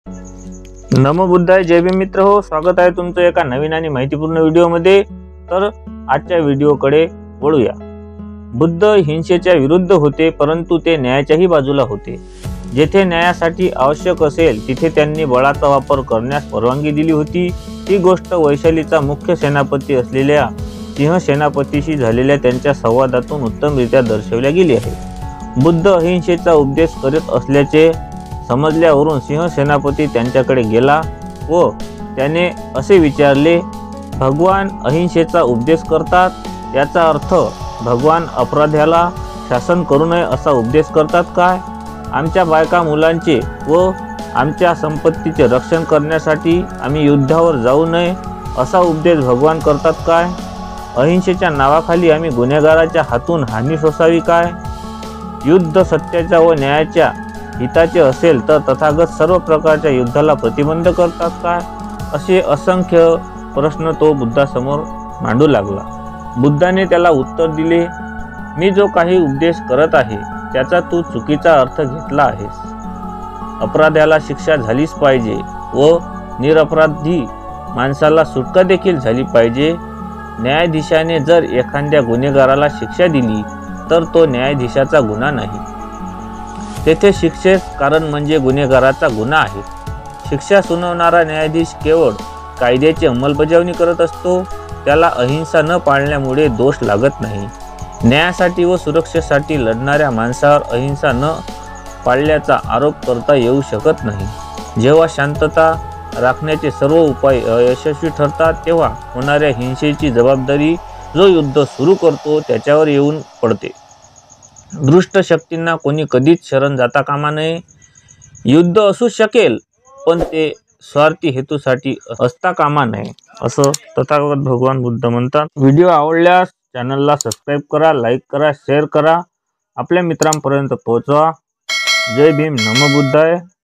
नमो बुद्धाय, जय भीम मित्र हो. स्वागत आहे तुमचं एका नवीन आणि माहितीपूर्ण व्हिडिओमध्ये. तर आजच्या व्हिडिओकडे वळूया. बुद्ध हिंसेच्या विरुद्ध होते, परंतु ते न्यायाच्याही बाजूला होते. जेथे न्यायासाठी आवश्यक असेल तिथे त्यांनी बळाचा वापर करण्यास परवानगी दिली होती. ही गोष्ट वैशालीचा मुख्य सेनापती असलेल्या सिंह सेनापतीशी झालेल्या त्यांच्या संवादातून उत्तमरित्या दर्शवल्या गेली आहे. बुद्ध अहिंसेचा उपदेश करीत असल्याचे समजल्यावरून सिंह सेनापती त्यांच्याकडे गेला व त्याने असे विचारले, भगवान अहिंसेचा उपदेश करतात, याचा अर्थ भगवान अपराध्याला शासन करू नये असा उपदेश करतात काय? आमच्या बायका मुलांचे व आमच्या संपत्तीचे रक्षण करण्यासाठी आम्ही युद्धावर जाऊ नये असा उपदेश भगवान करतात काय? अहिंसेच्या नावाखाली आम्ही गुन्हेगाराच्या हातून हानी सोसावी काय? युद्ध सत्याच्या व न्यायाच्या हिताचे असेल तर तथागत सर्व प्रकारच्या युद्धाला प्रतिबंध करतात काय? असे असंख्य प्रश्न तो बुद्धासमोर मांडू लागला. बुद्धाने त्याला उत्तर दिले, मी जो काही उपदेश करत आहे त्याचा तू चुकीचा अर्थ घेतला आहेस. अपराध्याला शिक्षा झालीच पाहिजे व निरपराधी माणसाला सुटका देखील झाली पाहिजे. न्यायाधीशाने जर एखाद्या गुन्हेगाराला शिक्षा दिली तर तो न्यायाधीशाचा गुन्हा नाही. तेथे शिक्षेस कारण म्हणजे गुन्हेगाराचा गुन्हा आहे. शिक्षा सुनावणारा न्यायाधीश केवळ कायद्याची अंमलबजावणी करत असतो. त्याला अहिंसा न पाळल्यामुळे दोष लागत नाही. न्यायासाठी व सुरक्षेसाठी लढणाऱ्या माणसावर अहिंसा न पाळल्याचा आरोप करता येऊ शकत नाही. जेव्हा शांतता राखण्याचे सर्व उपाय यशस्वी ठरतात तेव्हा होणाऱ्या हिंसेची जबाबदारी जो युद्ध सुरू करतो त्याच्यावर येऊन पडते. दुष्ट शक्तींना कोणी कधीच शरण जाता कामा नये. युद्ध असू शकेल पण ते स्वार्थी हेतूसाठी असता कामा नये असं तथागत भगवान बुद्ध म्हणतात. व्हिडिओ आवडल्यास चॅनलला सबस्क्राईब करा, लाईक करा, शेअर करा, आपल्या मित्रांपर्यंत पोहोचवा. जय भीम, नमो बुद्धाय.